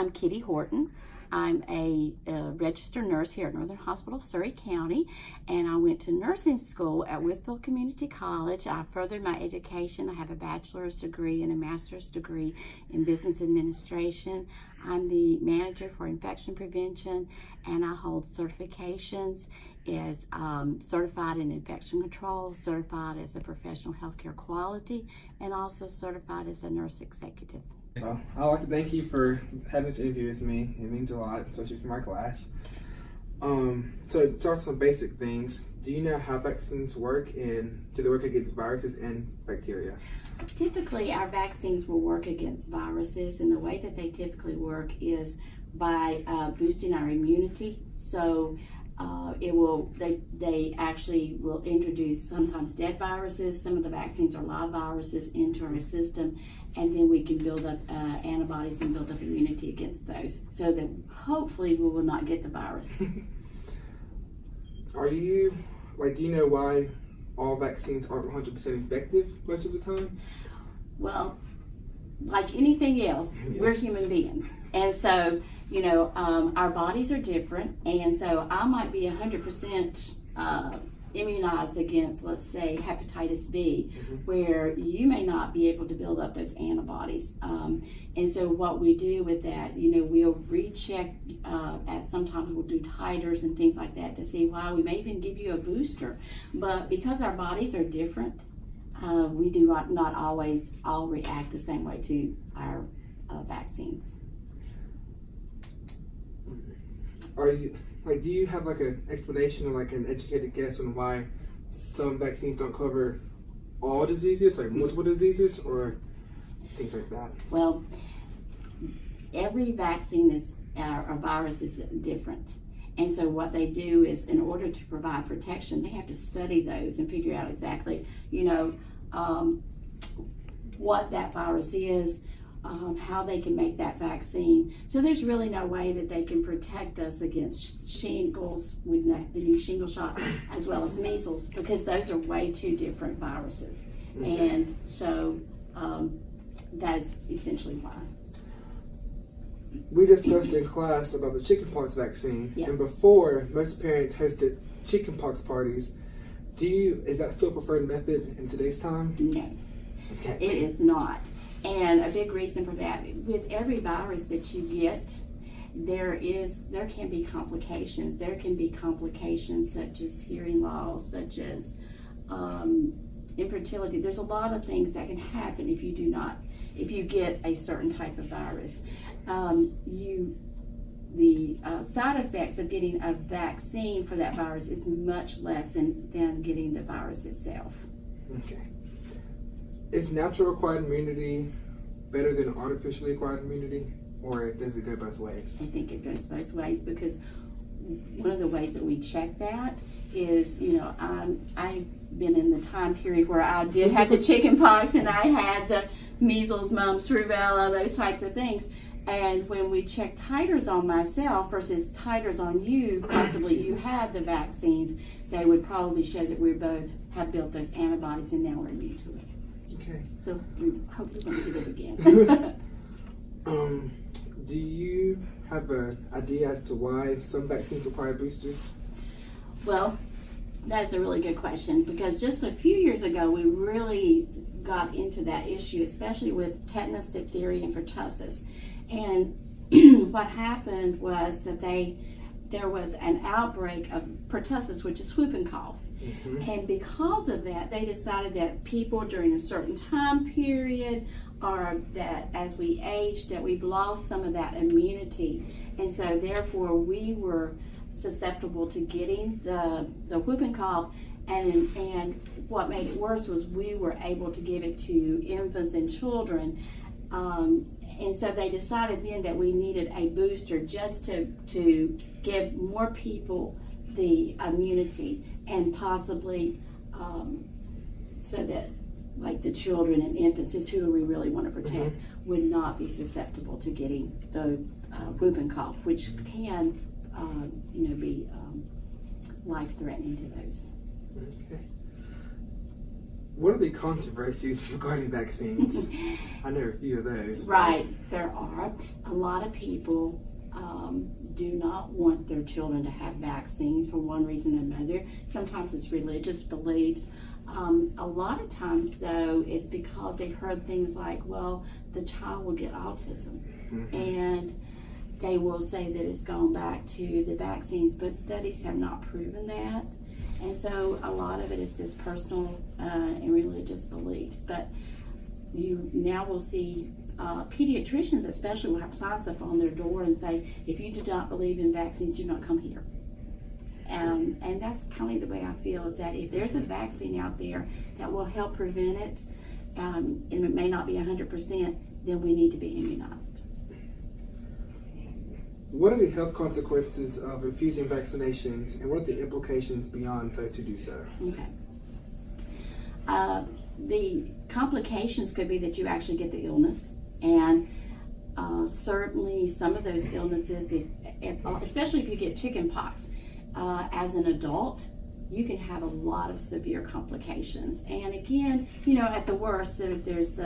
I'm Kitty Horton. I'm a registered nurse here at Northern Hospital, Surry County, and I went to nursing school at Whitfield Community College. I furthered my education. I have a bachelor's degree and a master's degree in business administration. I'm the manager for infection prevention, and I hold certifications as certified in infection control, certified as a professional healthcare quality, and also certified as a nurse executive. Well, I'd like to thank you for having this interview with me. It means a lot, especially for my class. So to start with some basic things, do you know how vaccines work and do they work against viruses and bacteria? Typically, our vaccines will work against viruses, and the way that they typically work is by boosting our immunity. So they actually will introduce sometimes dead viruses. Some of the vaccines are live viruses into our system, and then we can build up antibodies and build up immunity against those, so that hopefully we will not get the virus. Do you know why all vaccines aren't 100% effective most of the time? Well, like anything else, we're human beings. And so, our bodies are different. And so I might be 100% immunized against, let's say, hepatitis B, where you may not be able to build up those antibodies. And so what we do with that, we'll recheck, sometimes we'll do titers and things like that to see why. We may even give you a booster. But because our bodies are different, we do not always all react the same way to our vaccines. Do you have an explanation or an educated guess on why some vaccines don't cover all diseases, like multiple diseases, or things like that? Well, every vaccine or virus is different. And so what they do is, in order to provide protection, they have to study those and figure out exactly, what that virus is, how they can make that vaccine. So there's really no way that they can protect us against shingles with the new shingle shot, as well as measles, because those are way too different viruses. Okay. And so that is essentially why. We discussed in class about the chickenpox vaccine, yes. And before, most parents hosted chickenpox parties. Is that still a preferred method in today's time? No, okay. It is not. And a big reason for that, with every virus that you get, there can be complications. There can be complications such as hearing loss, such as infertility. There's a lot of things that can happen if you get a certain type of virus. The side effects of getting a vaccine for that virus is much less than getting the virus itself. Okay. Is natural acquired immunity better than artificially acquired immunity, or does it go both ways? I think it goes both ways, because one of the ways that we check that is, I've been in the time period where I did have the chicken pox and I had the measles, mumps, rubella, those types of things. And when we check titers on myself versus titers on you, possibly you had the vaccines, they would probably show that we both have built those antibodies and now we're immune to it. Okay. So we hope we won't do it again. Do you have an idea as to why some vaccines require boosters? Well, that's a really good question, because just a few years ago we really got into that issue, especially with tetanus, diphtheria, and pertussis. And what happened was that there was an outbreak of pertussis, which is whooping cough. Mm-hmm. And because of that, they decided that people during a certain time period, or that as we aged, that we've lost some of that immunity. And so therefore we were susceptible to getting the whooping cough. And what made it worse was we were able to give it to infants and children. And so they decided then that we needed a booster just to give more people the immunity, and possibly so that the children and infants, is who we really want to protect, would not be susceptible to getting the whooping cough, which can be life-threatening to those. Okay. What are the controversies regarding vaccines? I know a few of those. Right, there are. A lot of people do not want their children to have vaccines for one reason or another. Sometimes it's religious beliefs. A lot of times, though, it's because they've heard things like, well, the child will get autism. And they will say that it's gone back to the vaccines, but studies have not proven that. And so a lot of it is just personal and religious beliefs. But you now will see pediatricians especially will have signs up on their door and say, if you do not believe in vaccines, do not come here. And that's kind of the way I feel, is that if there's a vaccine out there that will help prevent it, and it may not be 100%, then we need to be immunized. What are the health consequences of refusing vaccinations, and what are the implications beyond those who do so? Okay. The complications could be that you actually get the illness, and certainly some of those illnesses, especially if you get chicken pox, as an adult, you can have a lot of severe complications. And again, at the worst, if there's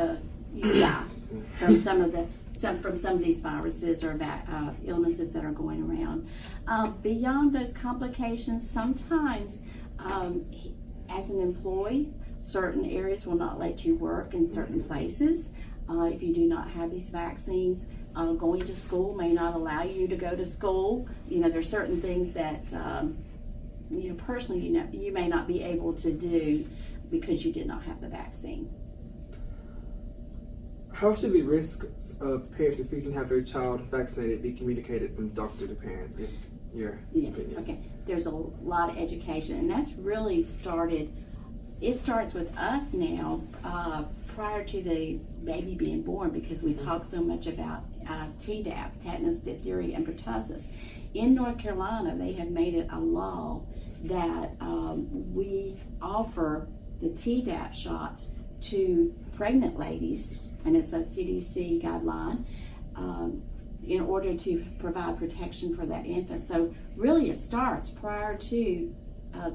you die from some of these viruses or illnesses that are going around. Beyond those complications, sometimes as an employee, certain areas will not let you work in certain places if you do not have these vaccines. Going to school may not allow you to go to school. There's certain things that personally you may not be able to do because you did not have the vaccine. How should the risks of parents refusing to have their child vaccinated be communicated from doctor to parent, in your opinion? Okay. There's a lot of education, and that's really it starts with us now, prior to the baby being born, because we talk so much about Tdap, tetanus, diphtheria, and pertussis. In North Carolina, they have made it a law that we offer the Tdap shots to pregnant ladies, and it's a CDC guideline, in order to provide protection for that infant. So really it starts prior to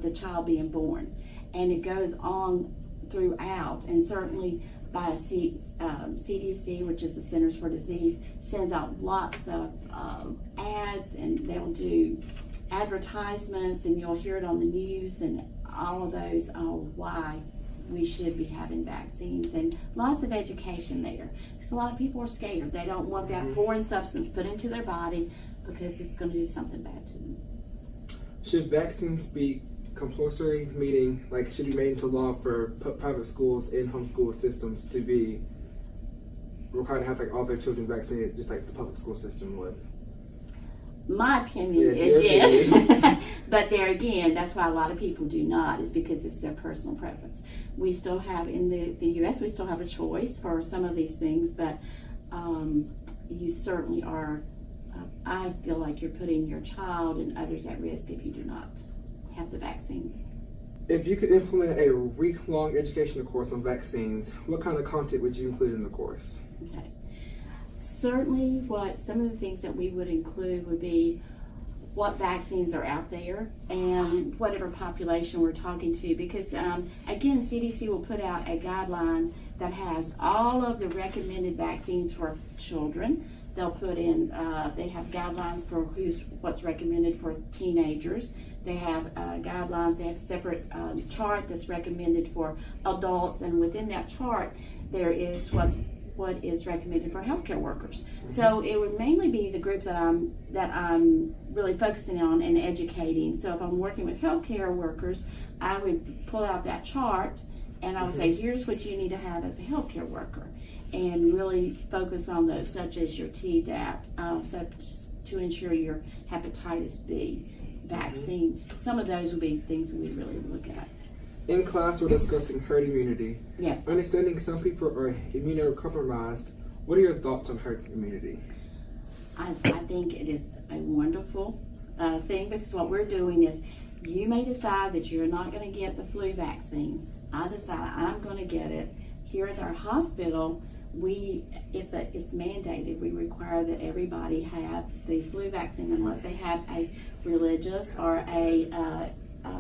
the child being born, and it goes on throughout, and certainly by CDC, which is the Centers for Disease, sends out lots of ads, and they'll do advertisements, and you'll hear it on the news and all of those why we should be having vaccines, and lots of education there. Because a lot of people are scared. They don't want that foreign substance put into their body because it's going to do something bad to them. Should vaccines be compulsory, meaning should be made into law for private schools and homeschool systems to be required to have all their children vaccinated, just like the public school system would? My opinion is yes. But there again, that's why a lot of people do not, is because it's their personal preference. We still have, in the U.S., we still have a choice for some of these things, but you certainly are, I feel like you're putting your child and others at risk if you do not have the vaccines. If you could implement a week-long educational course on vaccines, what kind of content would you include in the course? Okay. Certainly some of the things that we would include would be what vaccines are out there and whatever population we're talking to, because again, CDC will put out a guideline that has all of the recommended vaccines for children. They'll put in, they have guidelines for what's recommended for teenagers. They have guidelines, they have a separate chart that's recommended for adults, and within that chart there is what is recommended for healthcare workers. So it would mainly be the group that I'm really focusing on and educating. So if I'm working with healthcare workers, I would pull out that chart and I would say, here's what you need to have as a healthcare worker, and really focus on those, such as your Tdap, to ensure your hepatitis B vaccines. Some of those would be things we really look at. In class, we're discussing herd immunity. Yes. Understanding some people are immunocompromised, what are your thoughts on herd immunity? I think it is a wonderful thing, because what we're doing is, you may decide that you're not going to get the flu vaccine. I decide I'm going to get it. Here at our hospital, it's mandated. We require that everybody have the flu vaccine unless they have a religious or a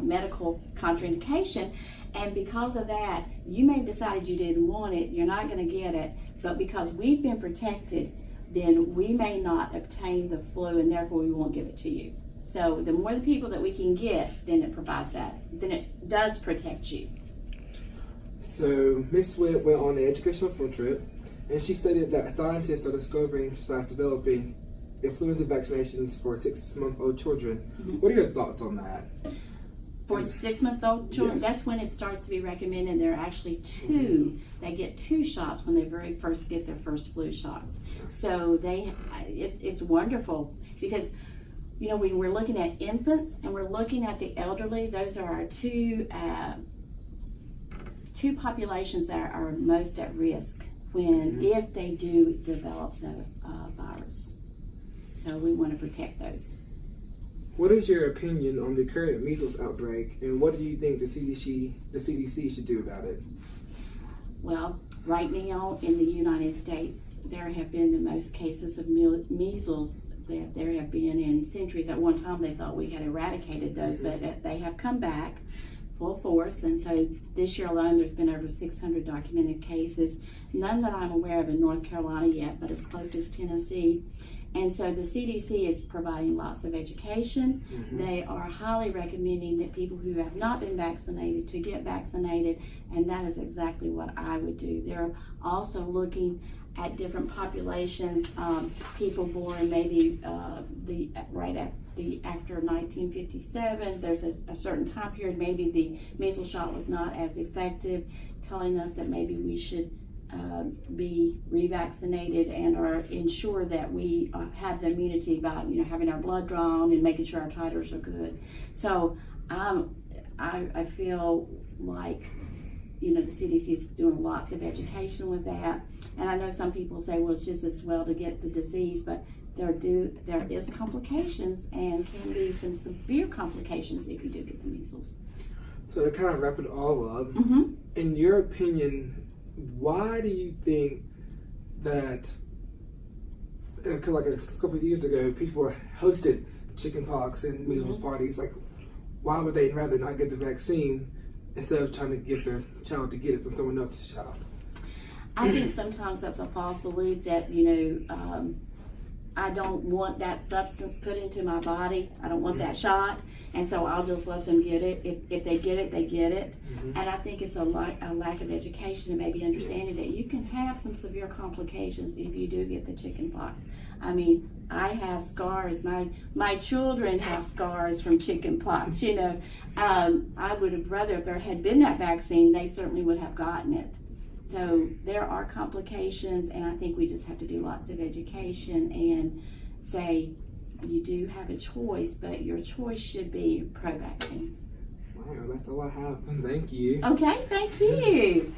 medical contraindication. And because of that, you may have decided you didn't want it, you're not going to get it, but because we've been protected, then we may not obtain the flu, and therefore we won't give it to you. So the more the people that we can get, then it provides that, then it does protect you. So Miss Witt went on an educational field trip, and she stated that scientists are discovering/developing influenza vaccinations for 6-month-old children. What are your thoughts on that? For 6-month-old children, Yes. that's when it starts to be recommended. There are actually two. They get 2 shots when they very first get their first flu shots. So it's wonderful because, you know, when we're looking at infants and we're looking at the elderly, those are our two populations that are most at risk if they do develop the virus. So we want to protect those. What is your opinion on the current measles outbreak, and what do you think the CDC should do about it? Well, right now in the United States, there have been the most cases of measles there have been in centuries. At one time, they thought we had eradicated those, but they have come back full force. And so this year alone, there's been over 600 documented cases. None that I'm aware of in North Carolina yet, but as close as Tennessee. And so the CDC is providing lots of education. They are highly recommending that people who have not been vaccinated to get vaccinated, and that is exactly what I would do. They're also looking at different populations, people born maybe after 1957. There's a certain time period, maybe the measles shot was not as effective, telling us that maybe we should be revaccinated and or ensure that we have the immunity by having our blood drawn and making sure our titers are good. So I feel like the CDC is doing lots of education with that, and I know some people say, well, it's just as well to get the disease, but there is complications and can be some severe complications if you do get the measles. So to kind of wrap it all up, in your opinion, why do you think that, because like a couple of years ago, people hosted chickenpox and measles parties, like why would they rather not get the vaccine instead of trying to get their child to get it from someone else's child? I think sometimes that's a false belief that, I don't want that substance put into my body. I don't want that shot. And so I'll just let them get it. If they get it, they get it. And I think it's a lack of education and maybe understanding that you can have some severe complications if you do get the chickenpox. I mean, I have scars. My children have scars from chickenpox. I would have rather, if there had been that vaccine, they certainly would have gotten it. So there are complications, and I think we just have to do lots of education and say you do have a choice, but your choice should be pro-vaccine. Wow, that's all I have. Thank you. Okay, thank you.